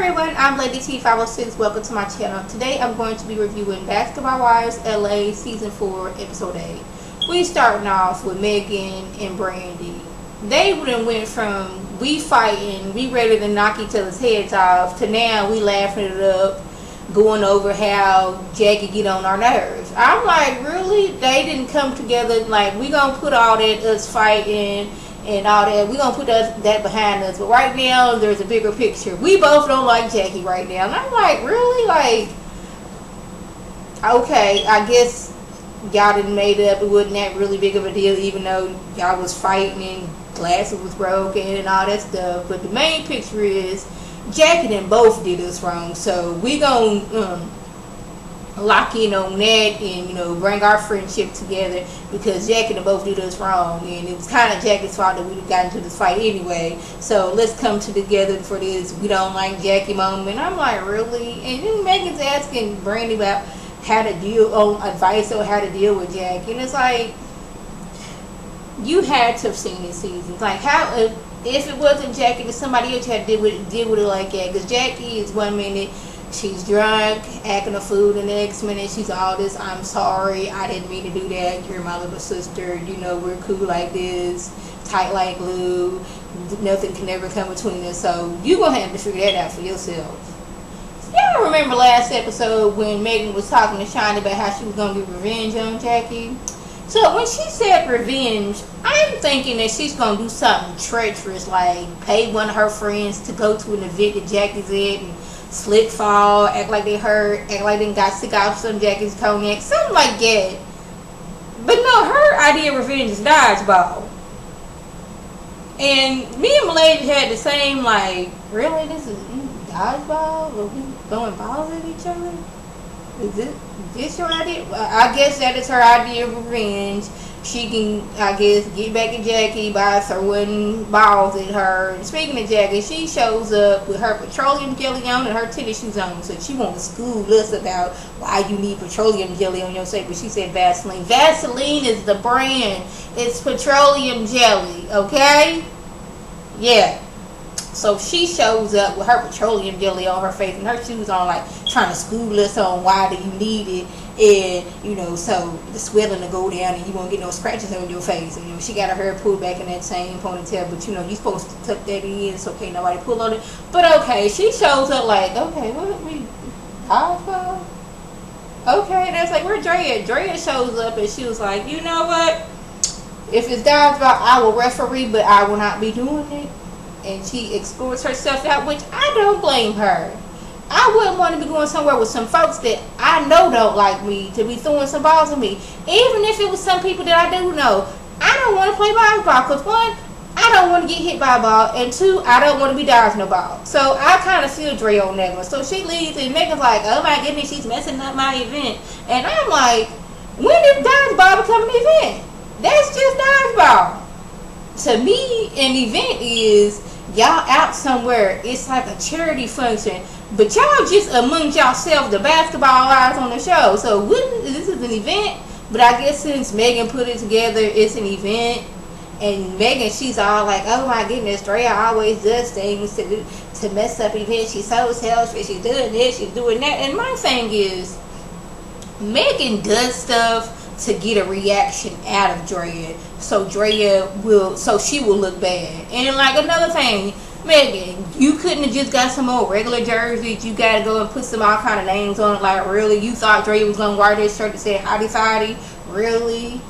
everyone, I'm Lady T506. Welcome to my channel. Today I'm going to be reviewing Basketball Wives LA Season 4 Episode 8. We starting off with Megan and Brandy. They went from we fighting, we ready to knock each other's heads off, to now we laughing it up, going over how Jackie get on our nerves. I'm like, really? They didn't come together like we gonna put all that us fighting and all that, we gonna put that behind us, but right now there's a bigger picture. We both don't like Jackie right now, and I'm like, really? Like, okay, I guess y'all done made up. It wasn't that really big of a deal, even though y'all was fighting and glasses was broken and all that stuff. But the main picture is Jackie and both did us wrong, so we gonna lock in on that and bring our friendship together, because Jackie and both did us wrong, and it was kind of Jackie's fault that we got into this fight anyway. So let's come together for this we don't like Jackie moment. I'm like, really? And then Megan's asking Brandy about how to deal on advice on how to deal with Jackie, and it's like, you had to have seen this season. Like, how if it wasn't Jackie, then somebody else had to deal with it like that, because Jackie is 1 minute she's drunk, acting a fool, the next minute she's all this, I'm sorry, I didn't mean to do that, you're my little sister, we're cool like this, tight like glue, nothing can ever come between us. So you're going to have to figure that out for yourself. Y'all remember last episode when Megan was talking to Shiny about how she was going to get revenge on Jackie? So when she said revenge, I'm thinking that she's going to do something treacherous, like pay one of her friends to go to an event that Jackie's at and slip fall, act like they hurt, act like they got sick off some Jackie's cognac, something like that. But no, her idea of revenge is dodgeball. And me and Malaysia had the same, like, really, this is dodgeball? Are we throwing balls at each other? Is this your idea? I guess that is her idea of revenge. She can, I guess, get back at Jackie by throwing balls at her. And speaking of Jackie, she shows up with her petroleum jelly on and her tennis shoes on. So she wants to school us about why you need petroleum jelly on your shape. But she said Vaseline. Vaseline is the brand. It's petroleum jelly, okay? Yeah. So she shows up with her petroleum jelly on her face and her shoes on, like trying to school us on why do you need it, and so the swelling to go down and you won't get no scratches on your face. And she got her hair pulled back in that same ponytail, but you're supposed to tuck that in so can't nobody pull on it. But okay, she shows up like, okay, what we dodgeball? Okay, that's like, where Drea? Drea shows up and she was like, you know what? If it's dodgeball, I will referee, but I will not be doing it. And she escorts herself out, which I don't blame her. I wouldn't want to be going somewhere with some folks that I know don't like me to be throwing some balls at me. Even if it was some people that I do know. I don't want to play basketball because, one, I don't want to get hit by a ball, and two, I don't want to be dodging a ball. So I kind of feel Dre on that one. So she leaves, and Megan's like, oh my goodness, she's messing up my event. And I'm like, when did dodgeball become an event? That's just dodgeball. To me, an event is y'all out somewhere. It's like a charity function, but y'all just amongst yourself, the basketball wives on the show. So this is an event, but I guess since Megan put it together, it's an event. And Megan, she's all like, oh my goodness, Drea always does things to mess up events. She's so selfish. She's doing this, she's doing that. And my thing is, Megan does stuff to get a reaction out of Drea, so she will look bad. And like another thing, Megan, you couldn't have just got some old regular jerseys. You gotta go and put some all kind of names on it. Like, really, you thought Drea was gonna wear this shirt that said hottie toddy? Really?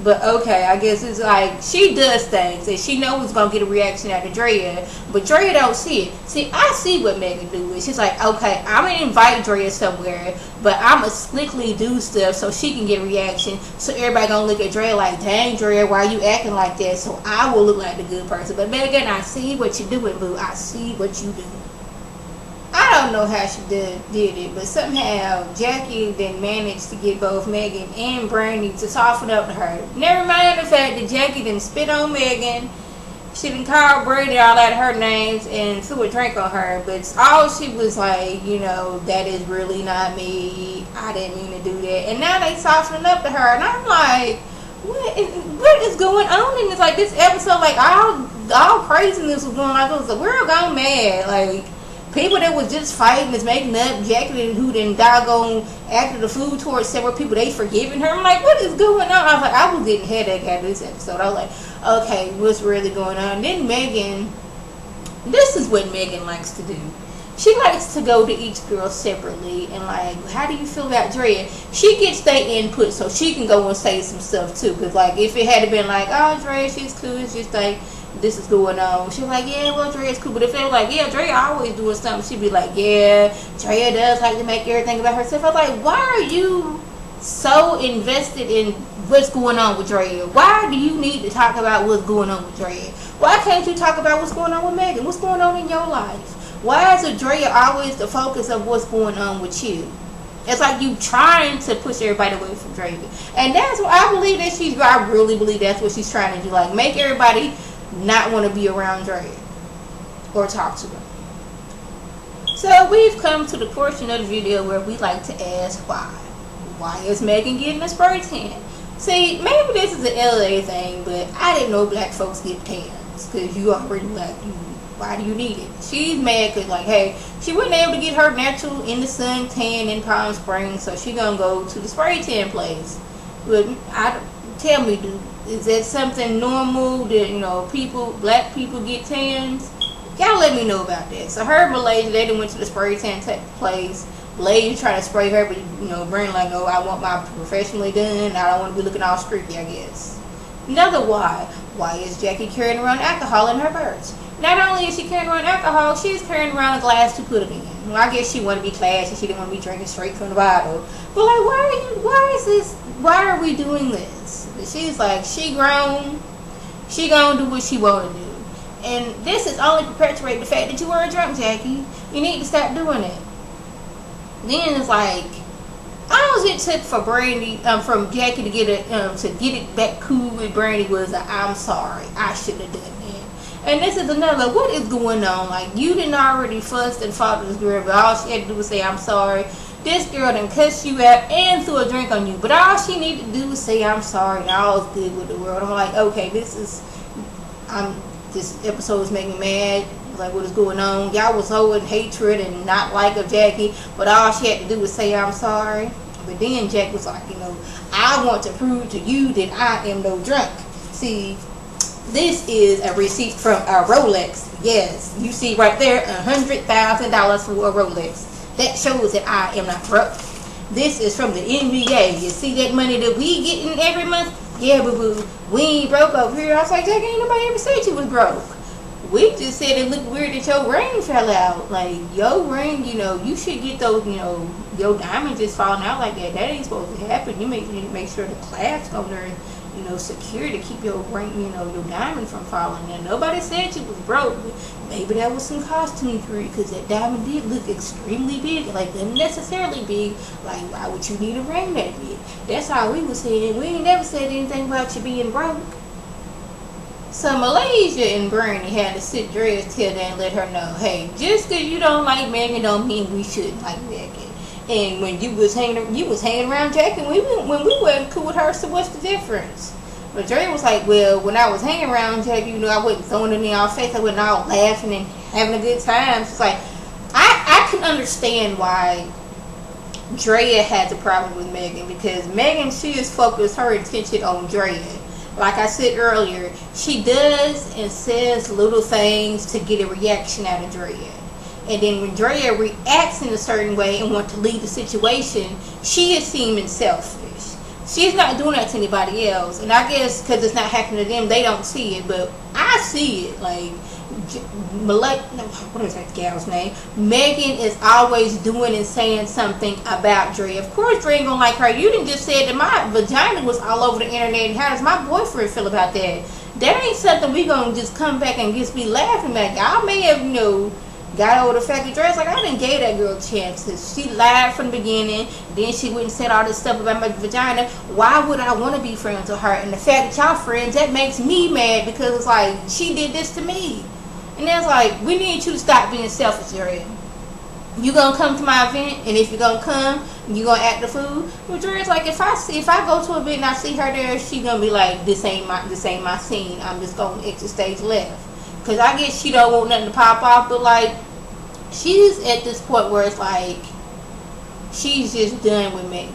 But okay, I guess it's like she does things and she knows it's gonna get a reaction out of Drea, but Drea don't see it. See, I see what Megan do. She's like, okay, I'm gonna invite Drea somewhere, but I'ma slickly do stuff so she can get a reaction. So everybody gonna look at Drea like, dang, Drea, why you acting like that? So I will look like the good person. But Megan, I see what you're doing, boo. I see what you do. I don't know how she did it, but somehow Jackie then managed to get both Megan and Brandy to soften up to her. Never mind the fact that Jackie didn't spit on Megan. She didn't call Brandy all out of her names and threw a drink on her. But all she was like, that is really not me. I didn't mean to do that. And now they softening up to her. And I'm like, what is going on in this? Like, this episode, like, all craziness was going on. It was the world gone mad. Like, People that was just fighting is making up, Jackie who then doggone after the food towards several people, they forgiving her. I'm like, what is going on? I was like, I was getting headache after this episode. I was like, okay, what's really going on? And then Megan, this is what Megan likes to do. She likes to go to each girl separately and like, how do you feel about Drea? She gets their input so she can go and say some stuff too. Because like, if it had been like, oh, Drea, she's cool, it's just like, this is going on. She's like, yeah, well, Drea's cool. But if they were like, yeah, Drea always doing something, she'd be like, yeah, Drea does like to make everything about herself. I was like, why are you so invested in what's going on with Drea? Why do you need to talk about what's going on with Drea? Why can't you talk about what's going on with Megan? What's going on in your life? Why is Drea always the focus of what's going on with you? It's like you trying to push everybody away from Drea. And that's what I believe that I really believe that's what she's trying to do. Like, make everybody not want to be around Drea or talk to her. So we've come to the portion of the video where we like to ask why. Why is Megan getting a spray tan? See, maybe this is an LA thing, but I didn't know black folks get tans. Because you already black. Why do you need it? She's mad because, like, hey, she wasn't able to get her natural in the sun tan in Palm Springs, so she gonna go to the spray tan place. But tell me, dude, is that something normal that, you know, black people get tans? Y'all let me know about that. So her and Malaysia, they done went to the spray tan place. Malaysia trying to spray her, but, you know, Brandon like, no, I want my professionally done. I don't want to be looking all streaky, I guess. Another why. Why is Jackie carrying around alcohol in her purse? Not only is she carrying around alcohol, she's carrying around a glass to put it in. Well, I guess she wanted to be classy. She didn't want to be drinking straight from the bottle. But like, why are we doing this? She's like, she grown. She gonna do what she want to do. And this is only perpetuating the fact that you were a drunk, Jackie. You need to stop doing it. Then it's like, all it took for Brandi, from Jackie to get it back cool with Brandi was a, I'm sorry, I should have done that. And this is another, what is going on? Like, you didn't already fuss and fought this girl, but all she had to do was say, I'm sorry. This girl done cussed you out and threw a drink on you, but all she needed to do was say, I'm sorry, and all is good with the world. I'm like, okay, this episode is making me mad. Like, what is going on? Y'all was so in hatred and not like of Jackie, but all she had to do was say, I'm sorry. But then Jack was like, you know, I want to prove to you that I am no drunk. See, this is a receipt from a Rolex. Yes, you see right there, $100,000 for a Rolex. That shows that I am not broke. This is from the NBA. You see that money that we getting every month? Yeah, boo-boo, we ain't broke over here. I was like, Jack, ain't nobody ever said you was broke. We just said it looked weird that your ring fell out. Like, your ring, you know, you should get those, you know, your diamond just falling out like that. That ain't supposed to happen. You need to make sure the clasp on there, you know, secure to keep your ring, you know, your diamond from falling. And nobody said you was broke. Maybe that was some costume because that diamond did look extremely big. Like, unnecessarily big. Like, why would you need a ring that big? That's all we was saying. We ain't never said anything about you being broke. So Malaysia and Brandi had to sit Drea's tail down and let her know, hey, just because you don't like Megan don't mean we shouldn't like Megan. And when you was hanging around Jackie when we wasn't cool with her, so what's the difference? But Drea was like, well, when I was hanging around Jackie, you know, I wasn't throwing it in y'all face. I wasn't all laughing and having a good time. She's like, I can understand why Drea had the problem with Megan, because Megan, she is focused her attention on Drea. Like I said earlier, she does and says little things to get a reaction out of Drea. And then when Drea reacts in a certain way and wants to leave the situation, she is seeming selfish. She's not doing that to anybody else. And I guess because it's not happening to them, they don't see it. But I see it. Like, what is that gal's name? Megan is always doing and saying something about Drea. Of course Drea ain't gonna like her. You didn't just say that my vagina was all over the internet, and how does my boyfriend feel about that? That ain't something we gonna just come back and just be laughing at. Y'all may have, you know, got over the fact that Drea's like, I didn't give that girl chances. She lied from the beginning. Then she went and said all this stuff about my vagina. Why would I want to be friends with her? And the fact that y'all friends, that makes me mad, because it's like, she did this to me. And that's like, we need you to stop being selfish, Drea. You gonna come to my event, and if you're gonna come, you gonna act the fool. Well, Drea's like, if I go to an event and I see her there, she gonna be like, this ain't my scene. I'm just gonna exit stage left. Cause I guess she don't want nothing to pop off, but like, she's at this point where it's like she's just done with Megan.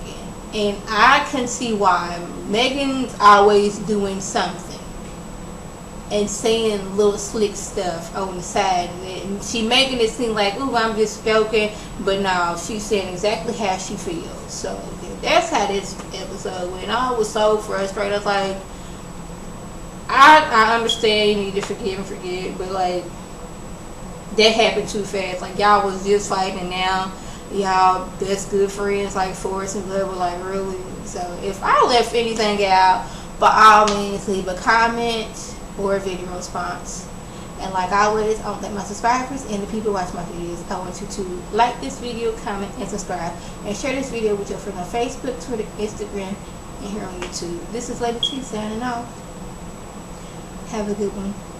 And I can see why. Megan's always doing something and saying little slick stuff on the side, and she making it seem like, ooh, I'm just joking, but no, she's saying exactly how she feels. So that's how this episode went. I was so frustrated. I was like, I understand you need to forgive and forget, but like that happened too fast. Like y'all was just fighting, and now y'all best good friends like Forrest and Blood. Like really. So if I left anything out, by all means leave a comment or a video response. And like always, I want to thank my subscribers and the people who watch my videos. I want you to like this video, comment, and subscribe, and share this video with your friends on Facebook, Twitter, Instagram, and here on YouTube. This is Lady T signing off. Have a good one.